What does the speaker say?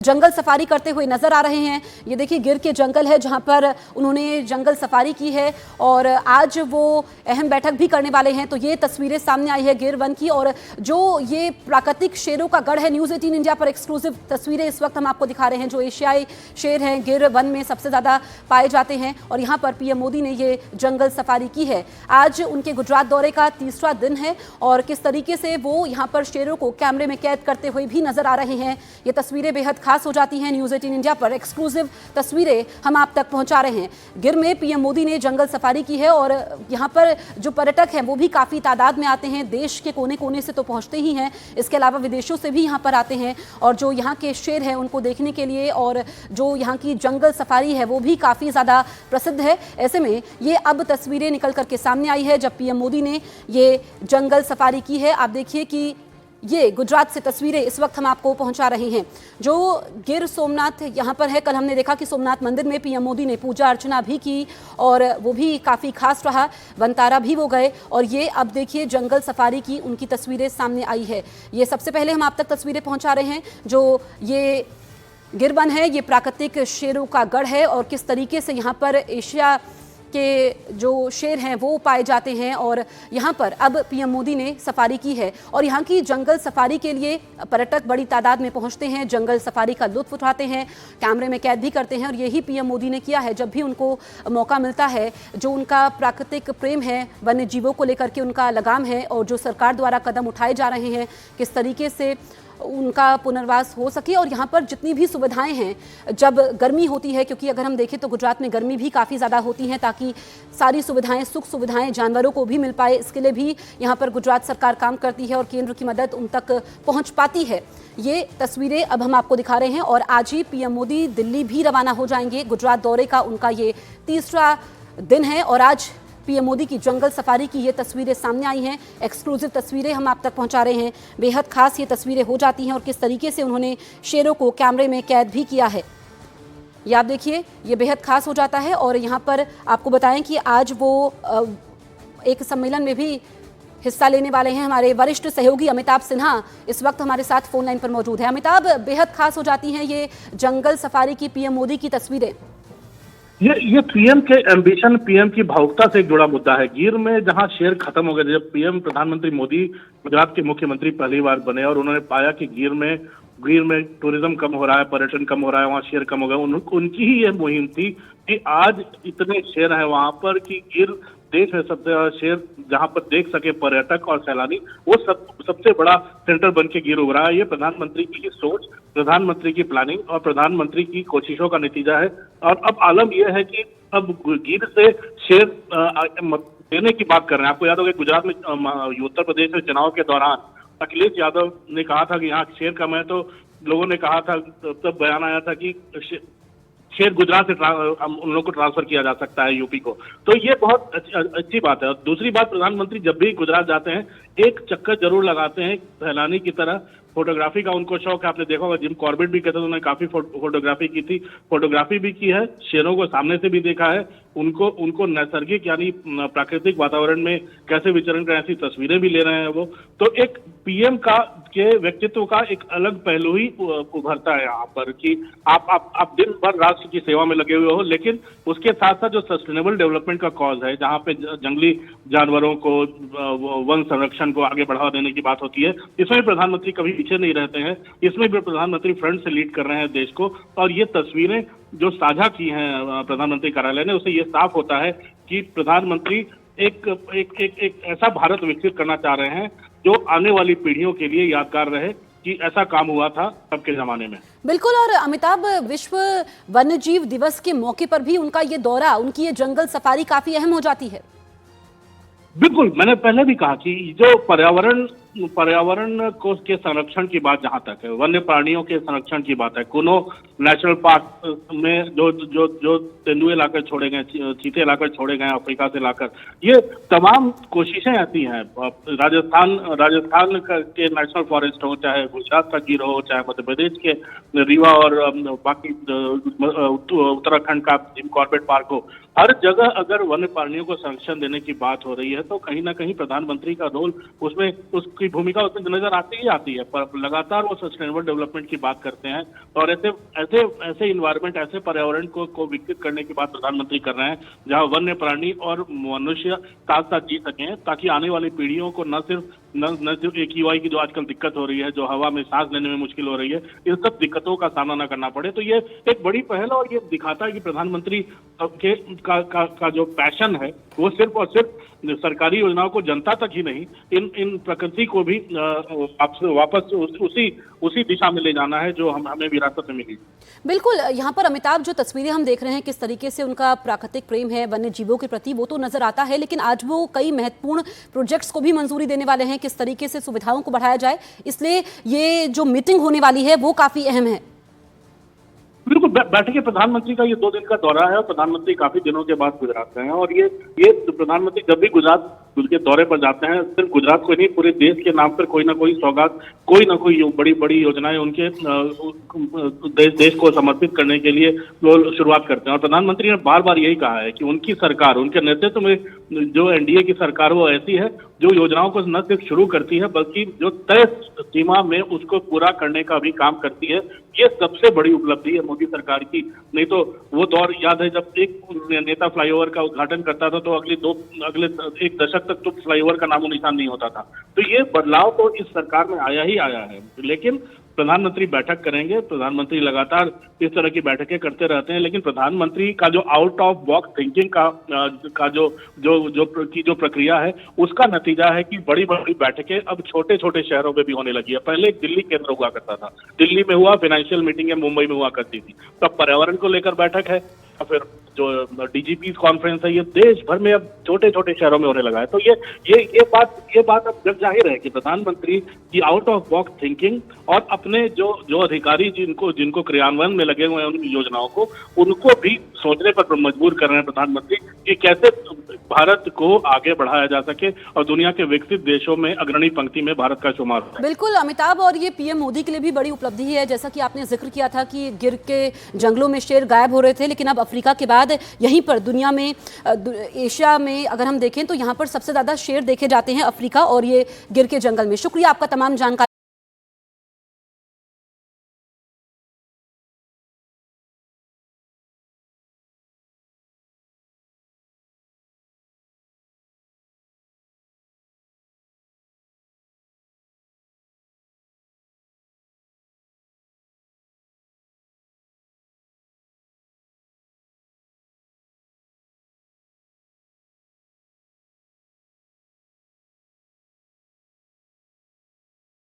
जंगल safari करते हुए नजर आ रहे हैं। ये देखिए गिर के जंगल है जहां पर उन्होंने जंगल सफारी की है और आज वो अहम बैठक भी करने वाले हैं। तो ये तस्वीरें सामने आई है गिर वन की और जो ये प्राकृतिक शेरों का गढ़ है। न्यूज़ 18 इंडिया पर एक्सक्लूसिव तस्वीरें इस वक्त हम आपको दिखा रहे हैं। जो एशियाई शेर हैं गिर वन में सबसे ज़्यादा पाए जाते हैं और यहाँ पर पीएम मोदी ने ये जंगल सफारी की है। आज उनके गुजरात दौरे का तीसरा दिन है और किस तरीके से वो यहाँ पर शेरों को कैमरे में कैद करते हुए भी नजर आ रहे हैं। ये तस्वीरें बेहद खास हो जाती हैं। न्यूज़ 18 इंडिया पर एक्सक्लूसिव तस्वीरें हम आप तक पहुंचा रहे हैं। गिर में पीएम मोदी ने जंगल सफारी की है और यहां पर जो पर्यटक हैं वो भी काफ़ी तादाद में आते हैं। देश के कोने कोने से तो पहुंचते ही हैं, इसके अलावा विदेशों से भी यहां पर आते हैं और जो यहाँ के शेर हैं उनको देखने के लिए और जो यहाँ की जंगल सफारी है वो भी काफ़ी ज़्यादा प्रसिद्ध है। ऐसे में ये अब तस्वीरें निकल करके सामने आई है जब पीएम मोदी ने ये जंगल सफारी की है। आप देखिए कि ये गुजरात से तस्वीरें इस वक्त हम आपको पहुंचा रहे हैं। जो गिर सोमनाथ यहाँ पर है, कल हमने देखा कि सोमनाथ मंदिर में पीएम मोदी ने पूजा अर्चना भी की और वो भी काफ़ी खास रहा। वनतारा भी वो गए और ये अब देखिए जंगल सफारी की उनकी तस्वीरें सामने आई है। ये सबसे पहले हम आप तक तस्वीरें पहुंचा रहे हैं। जो ये गिर वन है ये प्राकृतिक शेरों का गढ़ है और किस तरीके से यहाँ पर एशिया के जो शेर हैं वो पाए जाते हैं और यहाँ पर अब पीएम मोदी ने सफारी की है और यहाँ की जंगल सफारी के लिए पर्यटक बड़ी तादाद में पहुँचते हैं, जंगल सफारी का लुत्फ उठाते हैं, कैमरे में कैद भी करते हैं और यही पीएम मोदी ने किया है। जब भी उनको मौका मिलता है, जो उनका प्राकृतिक प्रेम है, वन्य जीवों को लेकर के उनका लगाम है और जो सरकार द्वारा कदम उठाए जा रहे हैं किस तरीके से उनका पुनर्वास हो सके और यहाँ पर जितनी भी सुविधाएं हैं जब गर्मी होती है, क्योंकि अगर हम देखें तो गुजरात में गर्मी भी काफ़ी ज़्यादा होती है, ताकि सारी सुविधाएं सुख सुविधाएं जानवरों को भी मिल पाए, इसके लिए भी यहाँ पर गुजरात सरकार काम करती है और केंद्र की मदद उन तक पहुँच पाती है। ये तस्वीरें अब हम आपको दिखा रहे हैं और आज ही पीएम मोदी दिल्ली भी रवाना हो जाएंगे। गुजरात दौरे का उनका ये तीसरा दिन है और आज पीएम मोदी की जंगल सफारी की ये तस्वीरें सामने आई हैं। एक्सक्लूसिव तस्वीरें हम आप तक पहुंचा रहे हैं। बेहद खास ये तस्वीरें हो जाती हैं और किस तरीके से उन्होंने शेरों को कैमरे में कैद भी किया है, ये आप देखिए, ये बेहद खास हो जाता है। और यहाँ पर आपको बताएं कि आज वो एक सम्मेलन में भी हिस्सा लेने वाले हैं। हमारे वरिष्ठ सहयोगी अमिताभ सिन्हा इस वक्त हमारे साथ फोन लाइन पर मौजूद है। अमिताभ, बेहद खास हो जाती हैं ये जंगल सफारी की पीएम मोदी की तस्वीरें। ये पीएम के एम्बिशन, पीएम की भावुकता से एक जुड़ा मुद्दा है। गिर में जहां शेर खत्म हो गए, जब पीएम प्रधानमंत्री मोदी गुजरात के मुख्यमंत्री पहली बार बने और उन्होंने पाया कि गिर में टूरिज्म कम हो रहा है, पर्यटन कम हो रहा है, वहाँ शेर कम हो गए, उनकी ही ये मुहिम थी कि आज इतने शेर हैं वहां पर कि गिर देश में सबसे ज्यादा शेर जहां पर देख सके पर्यटक और सैलानी, वो सबसे बड़ा सेंटर बन के गिर उभरा है। ये प्रधानमंत्री की सोच, प्रधानमंत्री की प्लानिंग और प्रधानमंत्री की कोशिशों का नतीजा है। और अब आलम यह है कि अब गिर से शेर देने की बात कर रहे हैं। आपको याद होगा गुजरात में, उत्तर प्रदेश में चुनाव के दौरान अखिलेश यादव ने कहा था कि यहाँ शेर कम है, तो लोगों ने कहा था, तब बयान आया था कि शेर गुजरात से उन लोगों को ट्रांसफर किया जा सकता है यूपी को। तो ये बहुत अच्छी बात है। और दूसरी बात, प्रधानमंत्री जब भी गुजरात जाते हैं एक चक्कर जरूर लगाते हैं सैलानी की तरह। फोटोग्राफी का उनको शौक है, आपने देखा होगा जिम कॉर्बेट भी कहते थे, उन्होंने काफी फोटोग्राफी की थी, फोटोग्राफी भी की है, शेरों को सामने से भी देखा है, उनको नैसर्गिक यानी प्राकृतिक वातावरण में कैसे विचरण करें ऐसी तस्वीरें भी ले रहे हैं वो। तो एक पीएम के व्यक्तित्व का एक अलग पहलू ही उभरता है यहाँ पर कि आप दिन भर राष्ट्र की सेवा में लगे हुए हो, लेकिन उसके साथ साथ जो सस्टेनेबल डेवलपमेंट का कॉज है, जहाँ पे जंगली जानवरों को, वन संरक्षण को आगे बढ़ावा देने की बात होती है, इसमें प्रधानमंत्री कभी पीछे नहीं रहते हैं। इसमें भी प्रधानमंत्री फ्रंट से लीड कर रहे हैं देश को। और ये तस्वीरें जो साझा की हैं प्रधानमंत्री कार्यालय ने, उससे ये साफ होता है कि प्रधानमंत्री एक ऐसा भारत विकसित करना चाह रहे हैं जो आने वाली पीढ़ियों के लिए यादगार रहे कि ऐसा काम हुआ था तब के जमाने में। बिल्कुल। और अमिताभ, विश्व वन्यजीव दिवस के मौके पर भी उनका ये दौरा, उनकी ये जंगल सफारी काफी अहम हो जाती है। बिल्कुल, मैंने पहले भी कहा कि जो पर्यावरण को के संरक्षण की बात जहां तक है, वन्य प्राणियों के संरक्षण की बात है, कुनो नेशनल पार्क में जो तेंदुए लाकर छोड़े गए, चीते लाकर छोड़े गए अफ्रीका से लाकर, ये तमाम कोशिशें ऐसी हैं। राजस्थान के नेशनल फॉरेस्ट हो, चाहे गुजरात का गिर हो, चाहे मध्य प्रदेश के रीवा और बाकी उत्तराखंड का जिम कॉर्बेट पार्क हो, हर जगह अगर वन्य प्राणियों को संरक्षण देने की बात हो रही है तो कहीं ना कहीं प्रधानमंत्री का रोल उसमें की भूमिका उसमें नजर आती ही आती है, पर लगातार वो सस्टेनेबल डेवलपमेंट की बात करते हैं और ऐसे ऐसे ऐसे इन्वायरमेंट, ऐसे पर्यावरण को विकसित करने की बात प्रधानमंत्री कर रहे हैं जहां वन्य प्राणी और मनुष्य साथ साथ जी सकें, ताकि आने वाली पीढ़ियों को न सिर्फ AQI की जो आजकल दिक्कत हो रही है, जो हवा में सांस लेने में मुश्किल हो रही है, इन सब दिक्कतों का सामना न करना पड़े। तो ये एक बड़ी पहल है और ये दिखाता है कि प्रधानमंत्री का जो पैशन है वो सिर्फ और सिर्फ सरकारी योजनाओं को जनता तक ही नहीं, इन प्रकृति को भी वापस उसी दिशा में ले जाना है जो हमें विरासत में मिली। बिल्कुल, यहाँ पर अमिताभ जो तस्वीरें हम देख रहे हैं किस तरीके से उनका प्राकृतिक प्रेम है वन्य जीवों के प्रति, वो तो नजर आता है, लेकिन आज वो कई महत्वपूर्ण प्रोजेक्ट्स को भी मंजूरी देने वाले हैं, किस तरीके से सुविधाओं को बढ़ाया जाए, इसलिए ये जो मीटिंग होने वाली है वो काफी अहम है। बिल्कुल, बैठक के प्रधानमंत्री का ये 2 दिन का दौरा है और प्रधानमंत्री काफी दिनों के बाद गुजरात गए हैं और ये प्रधानमंत्री जब भी गुजरात के दौरे पर जाते हैं, सिर्फ गुजरात को नहीं पूरे देश के नाम पर कोई ना कोई सौगात, कोई ना कोई बड़ी बड़ी योजनाएं उनके देश को समर्पित करने के लिए वो शुरुआत करते हैं। और प्रधानमंत्री ने बार बार यही कहा है कि उनकी सरकार, उनके नेतृत्व में जो NDA की सरकार वो ऐसी है जो योजनाओं को न सिर्फ शुरू करती है बल्कि जो तय सीमा में उसको पूरा करने का भी काम करती है। ये सबसे बड़ी उपलब्धि है मोदी सरकार की। नहीं तो वो दौर याद है जब एक नेता फ्लाईओवर का उद्घाटन करता था तो अगले 1 दशक तक तो फ्लाईओवर का नामो निशान नहीं होता था। तो ये बदलाव तो इस सरकार में आया ही आया है, लेकिन प्रधानमंत्री बैठक करेंगे। प्रधानमंत्री लगातार इस तरह की बैठकें करते रहते हैं, लेकिन प्रधानमंत्री का जो आउट ऑफ बॉक्स थिंकिंग का जो प्रक्रिया है उसका नतीजा है कि बड़ी बड़ी बैठकें अब छोटे छोटे शहरों में भी होने लगी है। पहले एक दिल्ली केंद्र हुआ करता था, दिल्ली में हुआ फाइनेंशियल मीटिंग या मुंबई में हुआ करती थी, तब पर्यावरण को लेकर बैठक है, और फिर जो DGP कॉन्फ्रेंस है ये देश भर में अब छोटे छोटे शहरों में होने लगा है। तो ये बात अब जग जाहिर है कि प्रधानमंत्री की आउट ऑफ बॉक्स थिंकिंग और अपने जो अधिकारी जिनको क्रियान्वयन में लगे हुए हैं उन योजनाओं को, उनको भी सोचने पर मजबूर कर रहे हैं प्रधानमंत्री कि कैसे भारत को आगे बढ़ाया जा सके और दुनिया के विकसित देशों में अग्रणी पंक्ति में भारत का शुमार हो। बिल्कुल अमिताभ, और ये PM मोदी के लिए भी बड़ी उपलब्धि है। जैसा कि आपने जिक्र किया था कि गिर के जंगलों में शेर गायब हो रहे थे, लेकिन अब अफ्रीका के बाद यहीं पर दुनिया में, एशिया में अगर हम देखें तो यहाँ पर सबसे ज्यादा शेर देखे जाते हैं अफ्रीका और ये गिर के जंगल में। शुक्रिया आपका तमाम जानकारी